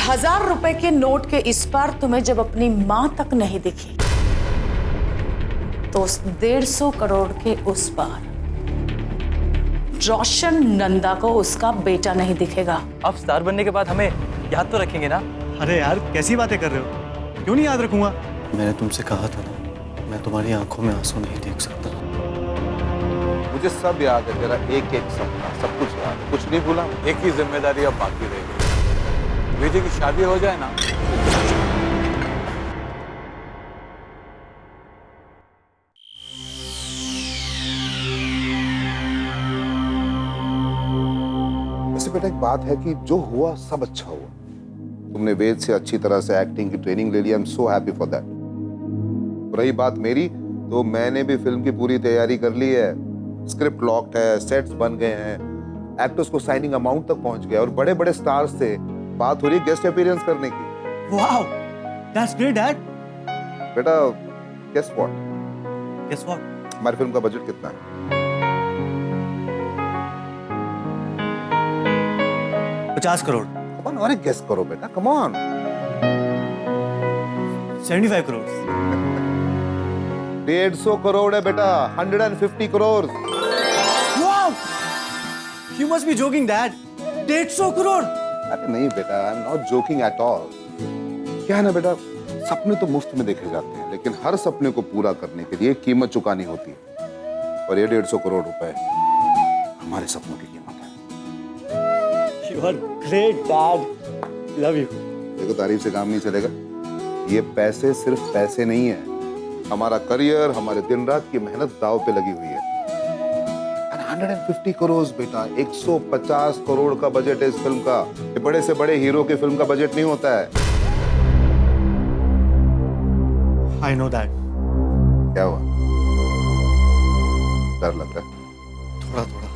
1000 रुपए के नोट के इस पार तुम्हें जब अपनी मां तक नहीं दिखी, तो उस 150 करोड़ के उस पार रोशन नंदा को उसका बेटा नहीं दिखेगा। अब स्टार बनने के बाद हमें याद तो रखेंगे ना? अरे यार कैसी बातें कर रहे हो, क्यों नहीं याद रखूंगा। मैंने तुमसे कहा था ना, मैं तुम्हारी आंखों में आंसू नहीं देख सकता। मुझे सब याद है, तेरा एक एक सपना, सब कुछ याद है, कुछ नहीं भूला। एक ही जिम्मेदारी अब बाकी रह गई, बेटे की शादी हो जाए ना। वैसे बेटा एक बात है कि जो हुआ सब अच्छा हुआ। तुमने वेद से अच्छी तरह से एक्टिंग की ट्रेनिंग ले लिया। I am so happy for that. रही बात मेरी, तो मैंने भी फिल्म की पूरी तैयारी कर ली है। स्क्रिप्ट लॉक्ड है, सेट्स बन गए हैं, एक्टर्स को साइनिंग अमाउंट तक पहुंच गया और बड़े बड़े स्टार्स से बात हो रही है गेस्ट अपीयरेंस करने की। Wow, that's great dad. बेटा गेस व्हाट? Guess what? हमारी फिल्म का बजट कितना है? 50 करोड़। कम ऑन, अरे गेस करो बेटा, कम ऑन। 75 करोड़। 150 करोड़ है बेटा, 150 crore. Wow, you must be joking dad. 150 crore. अरे नहीं बेटा, I am not joking at all. क्या है ना बेटा, सपने तो मुफ्त में देखे जाते हैं, लेकिन हर सपने को पूरा करने के लिए कीमत चुकानी होती है। और ये 150 करोड़ रुपए हमारे सपनों की कीमत है। You are great dad, love you. देखो तारीफ से काम नहीं चलेगा। ये पैसे सिर्फ पैसे नहीं है, हमारा करियर, हमारे दिन रात की मेहनत दांव पे लगी हुई है। 150 करोड़ बेटा, 150 करोड़ का बजट है इस फिल्म का। ये बड़े से बड़े हीरो की फिल्म का बजट नहीं होता है। I know that. क्या हुआ? डर लग रहा है? थोड़ा थोड़ा।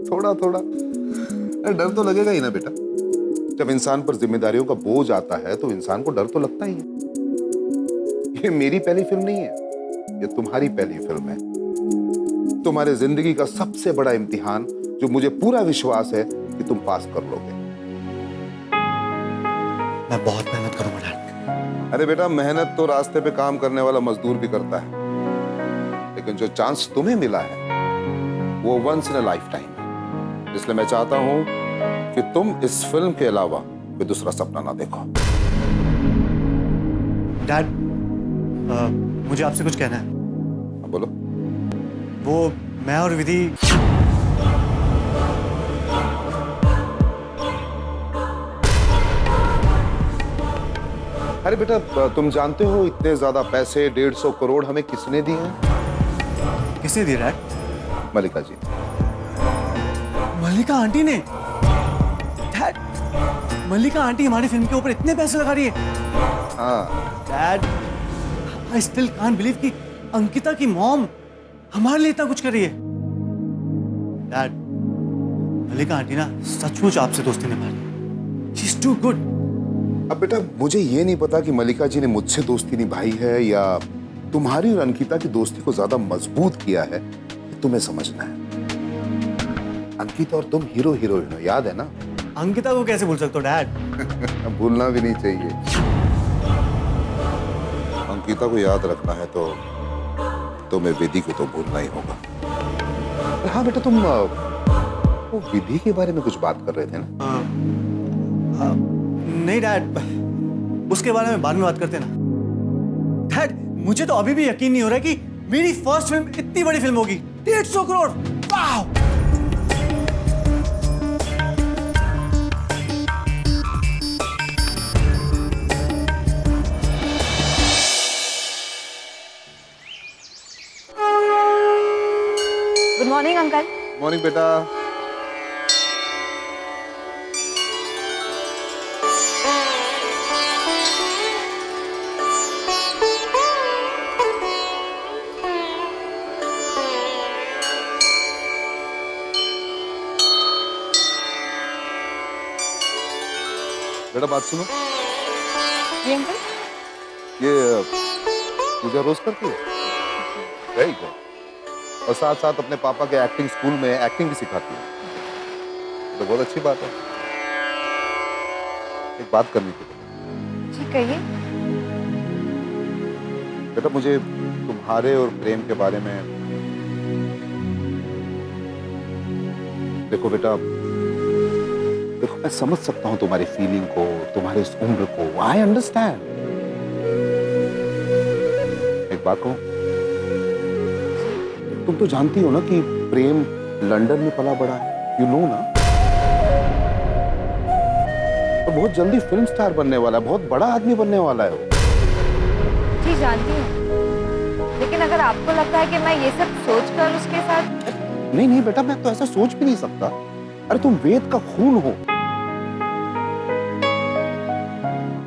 थोड़ा थोड़ा अरे डर तो लगेगा ही ना बेटा। जब इंसान पर जिम्मेदारियों का बोझ आता है तो इंसान को डर तो लगता ही है। ये मेरी पहली फिल्म नहीं है, ये तुम्हारी पहली फिल्म है। तुम्हारे जिंदगी का सबसे बड़ा इम्तिहान, जो मुझे पूरा विश्वास है कि तुम पास कर लोगे। मैं बहुत मेहनत करूंगा डैड। अरे बेटा, मेहनत तो रास्ते पे काम करने वाला मजदूर भी करता है, लेकिन जो चांस तुम्हें मिला है वो once in a lifetime है। इसलिए मैं चाहता हूं कि तुम इस फिल्म के अलावा कोई दूसरा सपना ना देखो। डैड, मुझे आपसे कुछ कहना है। हाँ, बोलो। वो मैं और विधि अरे बेटा, तुम जानते हो इतने ज्यादा पैसे 150 करोड़ हमें किसने दिए हैं? किसने दिए डैड? मल्लिका जी। मल्लिका आंटी ने? डैड, मल्लिका आंटी हमारी फिल्म के ऊपर इतने पैसे लगा रही है? हाँ dad, I still can't believe कि अंकिता की मॉम हमारे लिए इतना कुछ कर रही है। डैड, मल्लिका आंटी ना सचमुच आपसे दोस्ती निभाई। She is too good. अब बेटा, मुझे ये नहीं पता कि मल्लिका जी ने मुझसे दोस्ती निभाई है या तुम्हारी और अंकिता की दोस्ती को ज्यादा मजबूत किया है, तुम्हें समझना है। अंकिता और तुम हीरो हीरोइन हो, याद है ना? अंकिता को कैसे भूल सकते हो डैड? भूलना भी नहीं चाहिए। अंकिता को याद रखना है तो तुम्हें विधि को तो भूलना ही होगा। हाँ बेटा, तुम वो विधि के बारे में कुछ बात कर रहे थे ना? नहीं डैड, उसके बारे में बाद में बात करते हैं ना। डैड, मुझे तो अभी भी यकीन नहीं हो रहा कि मेरी फर्स्ट फिल्म इतनी बड़ी फिल्म होगी। 150 करोड़। वाह! Good morning uncle. मॉर्निंग बेटा। बेटा बात सुनो। जी अंकल। ये पूजा रोज करती है? Very good. और साथ साथ अपने पापा के एक्टिंग स्कूल में एक्टिंग भी सिखाती है, तो बहुत अच्छी बात है। एक बात करनी थी। जी कहिए। बेटा मुझे तुम्हारे और प्रेम के बारे में, देखो बेटा, देखो मैं समझ सकता हूं तुम्हारी फीलिंग को, तुम्हारे इस उम्र को, आई अंडरस्टैंड। एक बात कहूं, तुम तो जानती हो ना कि प्रेम लंदन में पला बड़ा है, यू नो ना। तो बहुत जल्दी फिल्म स्टार बनने वाला है, बहुत बड़ा आदमी बनने वाला है वो। जी जानती हूँ, लेकिन अगर आपको लगता है कि मैं ये सब सोचकर उसके साथ। नहीं नहीं बेटा, मैं तो ऐसा सोच भी नहीं सकता। अरे तुम वेद का खून हो।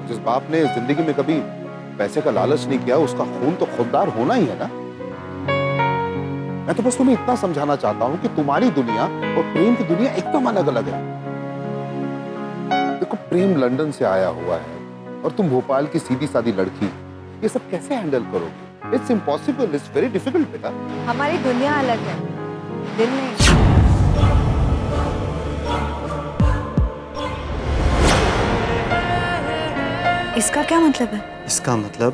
जिस बाप ने जिंदगी में कभी पैसे का लालच नहीं किया, उसका खून तो खुददार होना ही है ना। मैं तो बस तुम्हें इतना समझाना चाहता हूं कि तुम्हारी दुनिया और प्रेम की दुनिया एकदम अलग अलग है। देखो प्रेम लंदन से आया हुआ है और तुम भोपाल की सीधी सादी लड़की, ये सब कैसे हैंडल करोगे? It's impossible, it's very difficult बेटा। हमारी दुनिया अलग है, दिल नहीं। इसका क्या मतलब है? इसका मतलब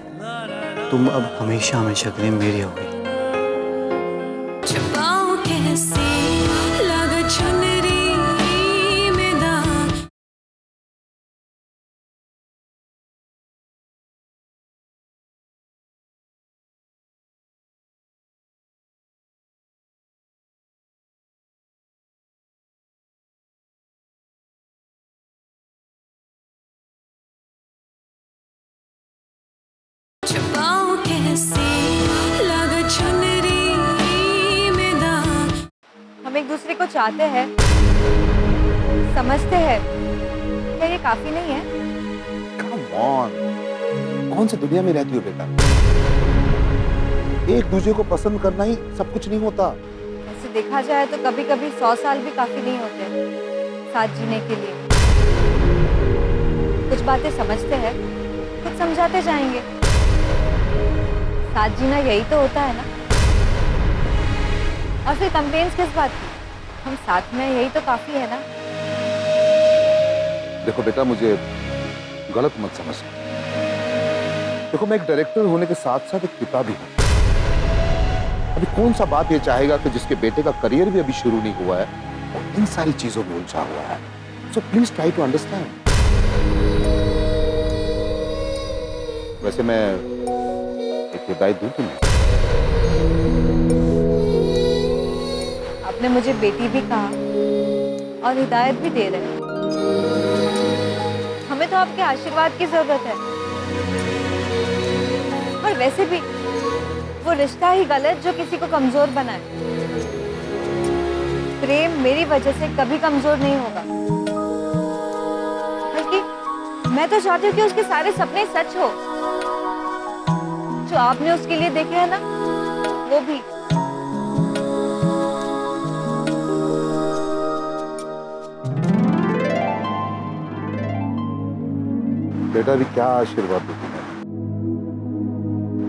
तुम अब हमेशा हमेशा के लिए मेरी हो गई। हम एक दूसरे को चाहते हैं, समझते हैं, क्या ये काफी नहीं है? कम ऑन, कौन सी दुनिया में रहती हो बेटा? एक दूसरे को पसंद करना ही सब कुछ नहीं होता। ऐसे देखा जाए तो कभी कभी 100 साल भी काफी नहीं होते साथ जीने के लिए। कुछ बातें समझते हैं, कुछ समझाते जाएंगे। साथ जीना यही तो होता है ना। और फिर कंप्लेंट्स किस बात की? हम साथ में यही तो काफी है ना। देखो बेटा, मुझे गलत मत समझना। देखो मैं एक डायरेक्टर होने के साथ साथ एक पिता भी हूं। अभी कौन सा बाप ये चाहेगा कि जिसके बेटे का करियर भी अभी शुरू नहीं हुआ है वो इन सारी चीजों में उलझा हुआ है। So please try to understand. वैसे मैं एक हिदायत दूं तुम्हें। आपने मुझे बेटी भी कहा और हिदायत भी दे रहे हैं। हमें तो आपके आशीर्वाद की जरूरत है। और वैसे भी वो रिश्ता ही गलत जो किसी को कमजोर बनाए। प्रेम मेरी वजह से कभी कमजोर नहीं होगा, बल्कि मैं तो चाहती हूँ कि उसके सारे सपने सच हो। जो आपने उसके लिए देखे हैं ना, वो भी। बेटा भी क्या आशीर्वाद दूं तुम्हें?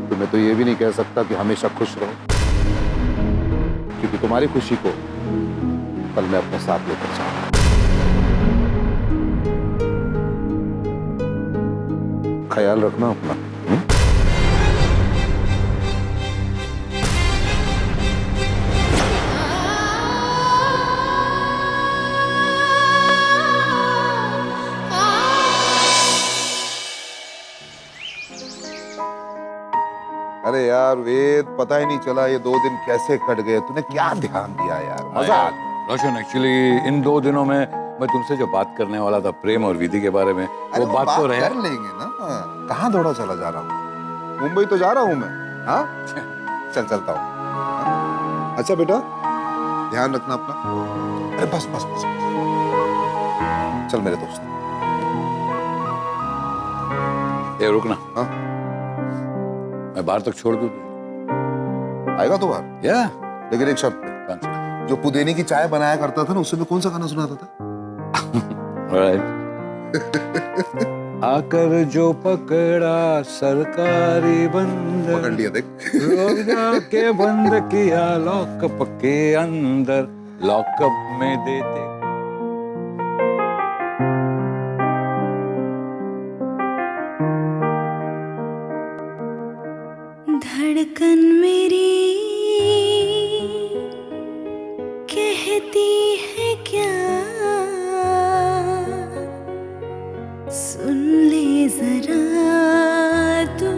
तुम्हें तो ये भी नहीं कह सकता कि हमेशा खुश रहो, क्योंकि तुम्हारी खुशी को कल मैं अपने साथ लेकर जाऊंगा। ख्याल रखना अपना। अरे यार वेद, पता ही नहीं चला ये 2 दिन कैसे कट गए। तूने क्या ध्यान दिया यार, मजा आ गया। रोशन, एक्चुअली इन 2 दिनों में मैं तुमसे जो बात करने वाला था प्रेम और विधि के बारे में, अरे वो बात तो रहे। कर लेंगे ना। कहाँ दौड़ा चला जा रहा हूँ? मुंबई तो जा रहा हूँ मैं। हाँ चल चलता हूँ। अच्छा बेटा, ध्यान रखना अपना। अरे बस बस बस, चल मेरे दोस्त। ये रुकना। हाँ मैं बाहर तक छोड़ दूँ? आएगा तो बाहर, या लेकिन एक शर्त पे। जो पुदीने की चाय बनाया करता था ना, उससे मैं कौन सा गाना सुनाता था? आकर जो पकड़ा सरकारी बंद, पकड़ लिया देख। लोग जाके बंद किया लॉकअप के अंदर, लॉकअप में देते। धड़कन मेरी कहती है क्या, सुन ले जरा तू।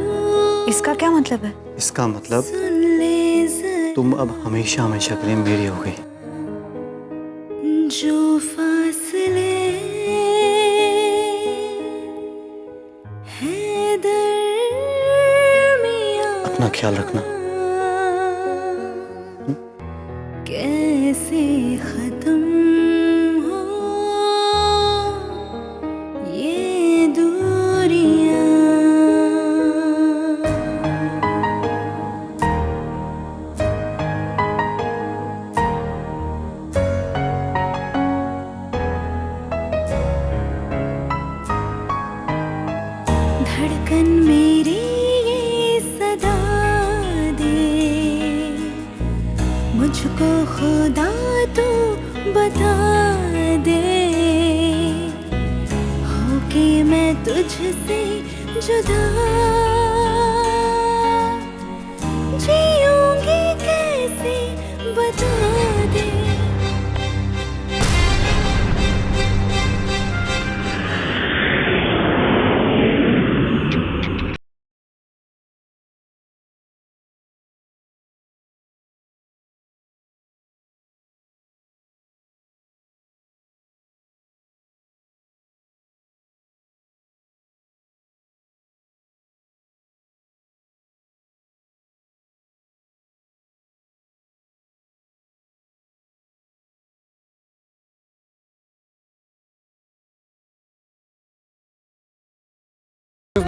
इसका क्या मतलब है? इसका मतलब सुन ले जरा तुम अब हमेशा हमेशा के लिए मेरी हो गई। जो फासले है दरमियां, अपना ख्याल रखना। कैसे खत्म हो ये दूरियां। धड़कन मेरी ये सदा दे, मुझको खुदा तू बता दे, हो के मैं तुझसे जुदा जीऊंगी कैसे बता दे।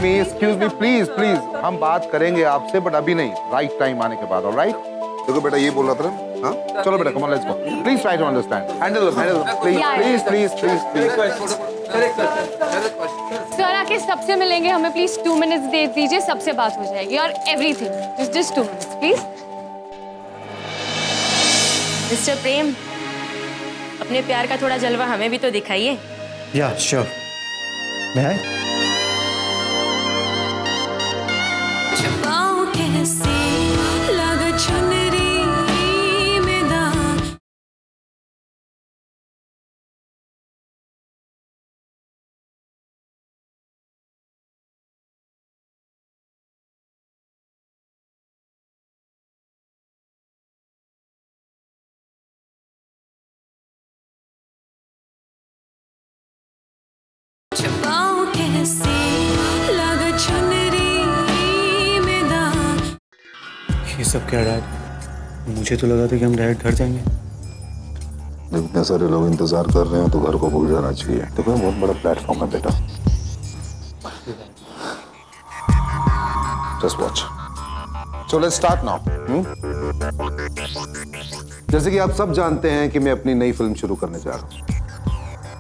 Excuse me, please, please. हम बात करेंगे आपसे, बट अभी नहीं, राइट टाइम आने के बाद, ऑलराइट? देखो बेटा, ये बोल रहा था ना, हाँ? चलो बेटा, come on, let's go. Please try to understand. Handle, please, please, please, please. Sir आके सबसे मिलेंगे, हमें प्लीज 2 मिनट्स दे दीजिए, सबसे बात हो जाएगी और everything. Just 2 minutes please. Mister Prem, अपने प्यार का थोड़ा जलवा हमें भी तो दिखाइए। या श्योर, मैं छुपाऊं कैसे लगा चुनरी में दाग। छुपाऊं कैसे लगा चुनरी में दाग। ये सब क्या डैड? मुझे तो लगा था कि हम डायरेक्ट घर जाएंगे। जब इतने सारे लोग इंतजार कर रहे हैं तो घर को भूल जाना चाहिए। देखो बहुत बड़ा प्लेटफॉर्म है बेटा। Just watch. So let's start now. जैसे कि आप सब जानते हैं कि मैं अपनी नई फिल्म शुरू करने जा रहा हूँ।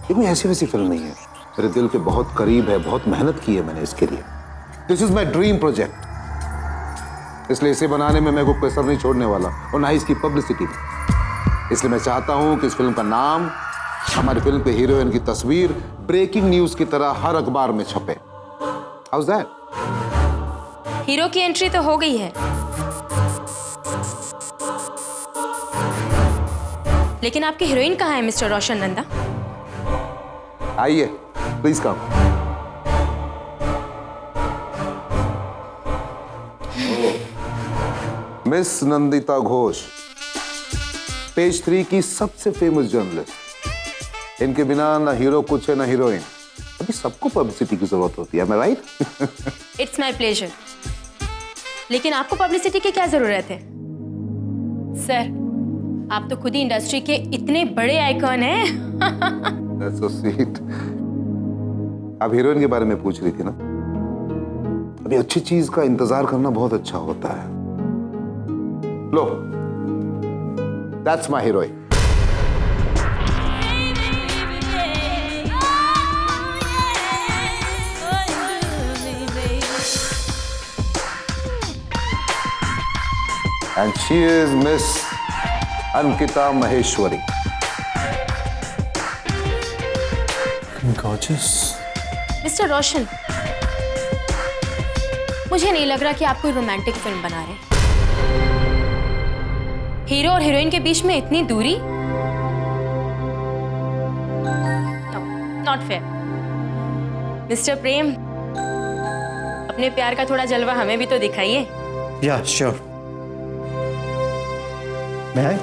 ये कोई ऐसी वैसी फिल्म नहीं है, मेरे दिल के बहुत करीब है, बहुत मेहनत की है मैंने इसके लिए। This is my dream project, इसलिए इसे बनाने में मैं कोई कसर नहीं छोड़ने वाला, और ना ही इसकी पब्लिसिटी में। इसलिए मैं चाहता हूं कि इस फिल्म का नाम, हमारी फिल्म के हीरोइन की तस्वीर ब्रेकिंग न्यूज की तरह हर अखबार में छपे। How is that? हीरो की एंट्री तो हो गई है, लेकिन आपकी हीरोइन कहाँ है मिस्टर रोशन नंदा? आइए, please come. Miss Nandita Ghosh, page 3 की सबसे फेमस जर्नलिस्ट। इनके बिना ना हीरो कुछ है ना हीरोइन। अभी सबको पब्लिसिटी की जरूरत होती है, मैं राइट? It's my pleasure. लेकिन आपको पब्लिसिटी की क्या जरूरत है? सर, आप तो खुद ही इंडस्ट्री के इतने बड़े आइकॉन हैं। That's so sweet. आप हीरोइन के बारे में पूछ रही थी ना? अभी अच्छी चीज का इंतजार करना बहुत अच्छा होता है। लो, that's my heroine. And she is Miss Ankita Maheshwari. Gorgeous. Mister Roshan, मुझे नहीं लग रहा कि आप कोई रोमांटिक फिल्म बना रहे हैं। हीरो और हीरोइन के बीच में इतनी दूरी? Not fair. मिस्टर प्रेम, अपने प्यार का थोड़ा जलवा हमें भी तो दिखाइए। या श्योर। मैं आई?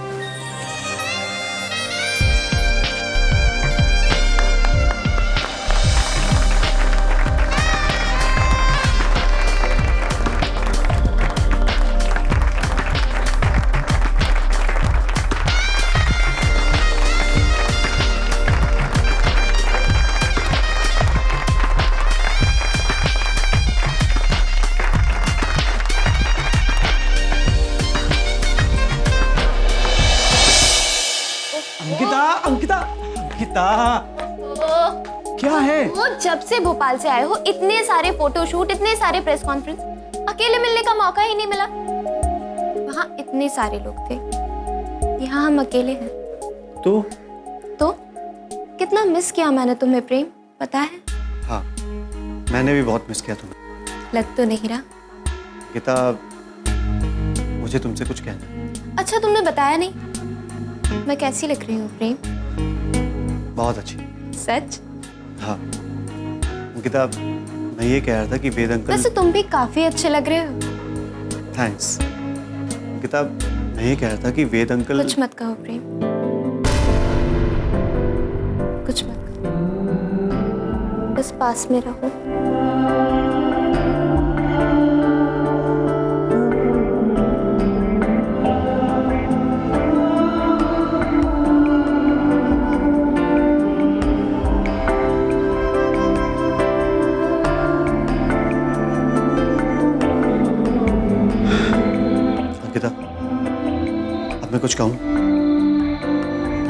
अंकिता, अंकिता, क्या है? वो जब से भोपाल से आए हो, इतने सारे फोटोशूट, इतने सारे प्रेस कॉन्फ्रेंस, अकेले मिलने का मौका ही नहीं मिला। वहाँ इतने सारे लोग थे, यहाँ हम अकेले हैं। तो कितना मिस किया मैंने तुम्हें प्रेम, पता है? हाँ, मैंने भी बहुत मिस किया तुम्हें। लग तो नहीं रहा। अंकिता, मुझे तुमसे कुछ कहना है। अच्छा, तुमने बताया नहीं। मैं कैसी लग रही हूँ प्रेम? बहुत अच्छी। सच? हाँ अंकिता, मैं ये कह रहा था कि वेद अंकल। वैसे तुम भी काफी अच्छे लग रहे हो। थैंक्स। अंकिता, मैं ये कह रहा था कि वेद अंकल। कुछ मत कहो प्रेम, कुछ मत कहो, बस पास में रहो। मैं कुछ कहूं?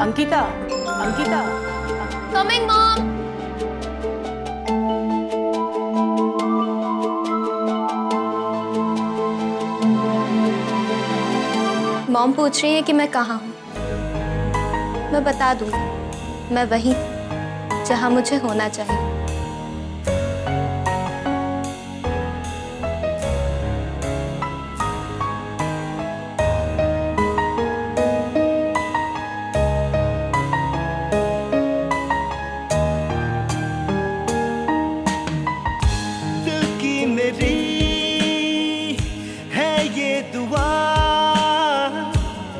Ankita, Ankita. Coming mom. Mom पूछ रही है कि मैं कहाँ हूँ। मैं बता दूंगी, मैं वहीं जहाँ मुझे होना चाहिए।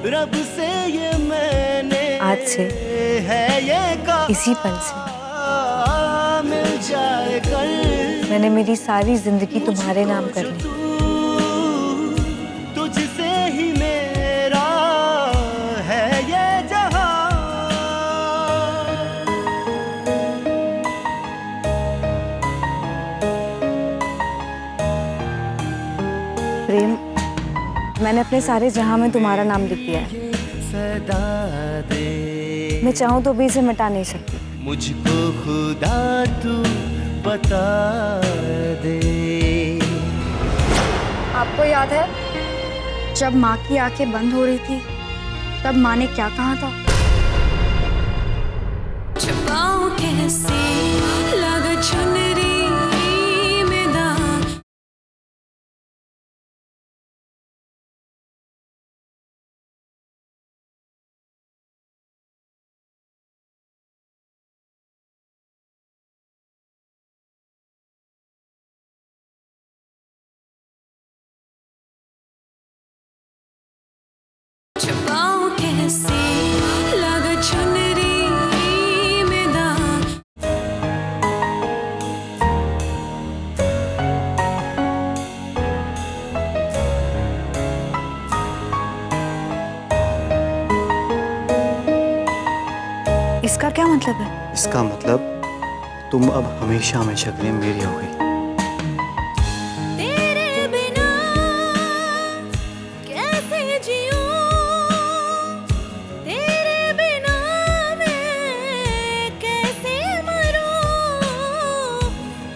रब से ये मैंने आज से है ये इसी पल से मिल जाए कल, मैंने मेरी सारी जिंदगी तुम्हारे नाम कर ली। तुझसे ही मेरा है ये जहां। प्रेम, मैंने अपने सारे जहां में तुम्हारा नाम लिख दिया है। मैं चाहूं तो भी इसे मिटा नहीं सकती। मुझको खुदा तू बता दे। आपको याद है जब माँ की आंखें बंद हो रही थी, तब माँ ने क्या कहा था? छुपाऊं कैसे लग चुनरी में दाग। छुपाऊं कैसे लग चुनरी में दाग। इसका क्या मतलब है? इसका मतलब तुम अब हमेशा हमेशा के लिए मेरी हो गई। तेरे बिना कैसे जीऊं, तेरे बिना मैं कैसे मरूं,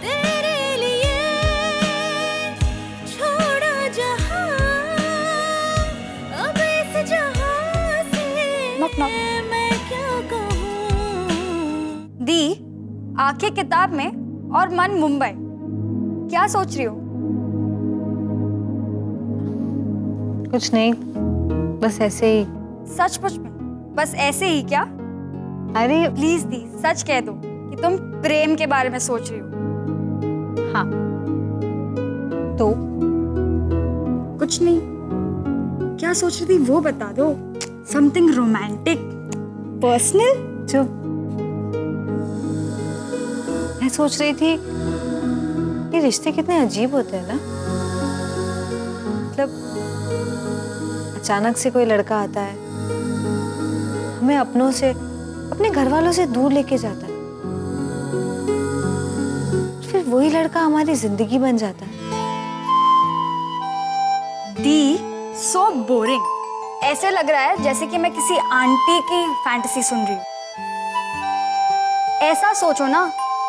तेरे लिए छोड़ा जहां, अब इस जहां से मैं क्या कहूं। दी, आंखें किताब में और मन मुंबई, क्या सोच रही हो? कुछ नहीं, बस ऐसे ही। सचमुच में बस ऐसे ही क्या? अरे प्लीज दी, सच कह दो कि तुम प्रेम के बारे में सोच रही हो। हाँ, तो कुछ नहीं, क्या सोच रही थी वो बता दो। Something romantic, personal. चुप। मैं सोच रही थी ये रिश्ते कितने अजीब होते हैं ना। मतलब अचानक से कोई लड़का आता है, हमें अपनों से, अपने घर वालों से दूर लेके जाता है, फिर वही लड़का हमारी जिंदगी बन जाता है। दी, सो बोरिंग। ऐसे लग रहा है जैसे कि मैं किसी आंटी की फैंटेसी सुन रही हूँ। ऐसा सोचो ना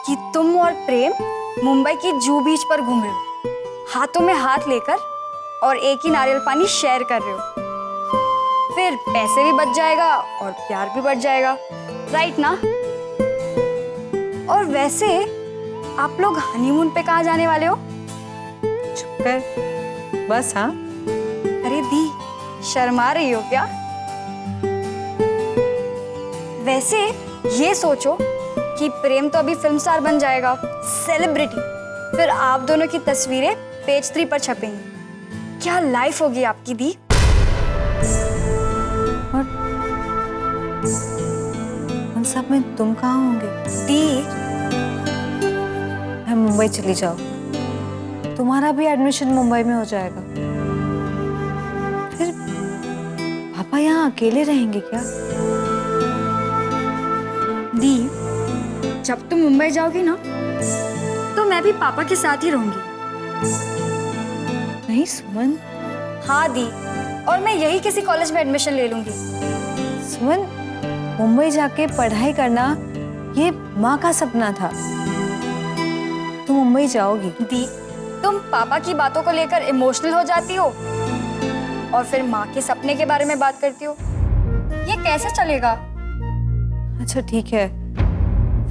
कि तुम और प्रेम मुंबई की जूहू बीच पर घूम रहे हो, हाथों में हाथ लेकर, और एक ही नारियल पानी शेयर कर रहे हो। फिर पैसे भी बच जाएगा और प्यार भी बढ़ जाएगा, राइट ना? और वैसे आप लोग हनीमून पे कहाँ जाने वाले हो? चुप कर बस। हाँ, अरे दी, शर्मा रही हो क्या? वैसे ये सोचो कि प्रेम तो अभी फिल्म स्टार बन जाएगा, सेलिब्रिटी। फिर आप दोनों की तस्वीरें पेज 3 पर छपेंगी। क्या लाइफ होगी आपकी दी। और उन सब में तुम कहाँ होंगे? दी, मैं मुंबई चली जाओ, तुम्हारा भी एडमिशन मुंबई में हो जाएगा। फिर पापा यहाँ अकेले रहेंगे क्या? दी, जब तुम मुंबई जाओगी ना तो मैं भी पापा के साथ ही रहूंगी। नहीं सुमन। हाँ दी, और मैं यही किसी कॉलेज में एडमिशन ले लूंगी। सुमन, मुंबई जाके पढ़ाई करना ये माँ का सपना था। तुम मुंबई जाओगी। दी, तुम पापा की बातों को लेकर इमोशनल हो जाती हो और फिर माँ के सपने के बारे में बात करती हो। ये कैसे चलेगा? अच्छा ठीक है,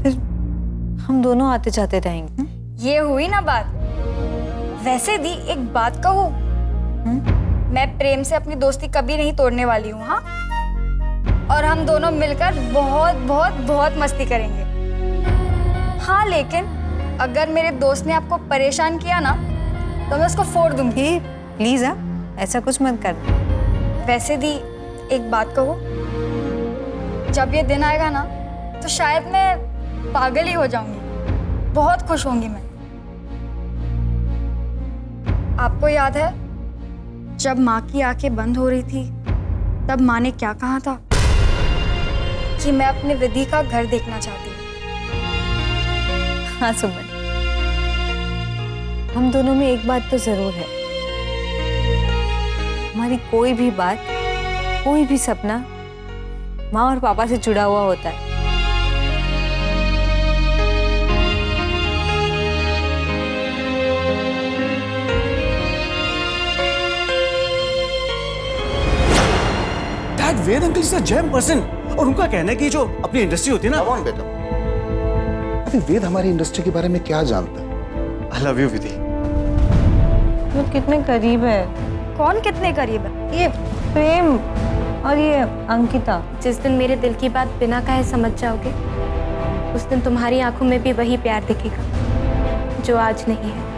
फिर हम दोनों आते जाते रहेंगे। ये हुई ना बात। वैसे दी, एक बात कहूँ, मैं प्रेम से अपनी दोस्ती कभी नहीं तोड़ने वाली हूँ। हाँ, और हम दोनों मिलकर बहुत बहुत बहुत मस्ती करेंगे। हाँ, लेकिन अगर मेरे दोस्त ने आपको परेशान किया ना तो मैं उसको फोड़ दूंगी। प्लीज ऐसा कुछ मत कर। वैसे दी, एक बात कहूँ, जब ये दिन आएगा ना तो शायद मैं पागल ही हो जाऊंगी। बहुत खुश होंगी मैं। आपको याद है जब माँ की आंखें बंद हो रही थी तब माँ ने क्या कहा था? कि मैं अपने विधि का घर देखना चाहती हूँ। हाँ सुमन, हम दोनों में एक बात तो जरूर है, हमारी कोई भी बात, कोई भी सपना माँ और पापा से जुड़ा हुआ होता है। Dad, Ved uncle is a gem person, और उनका कहना है कि जो अपनी इंडस्ट्री होती है ना। कौन बेटा? अरे वेद हमारी इंडस्ट्री के बारे में क्या जानता है? आई लव यू विधि। वो कितने करीब है। कौन कितने करीब है? ये प्रेम और ये अंकिता। जिस दिन मेरे दिल की बात बिना कहे समझ जाओगे, उस दिन तुम्हारी आंखों में भी वही प्यार दिखेगा जो आज नहीं है।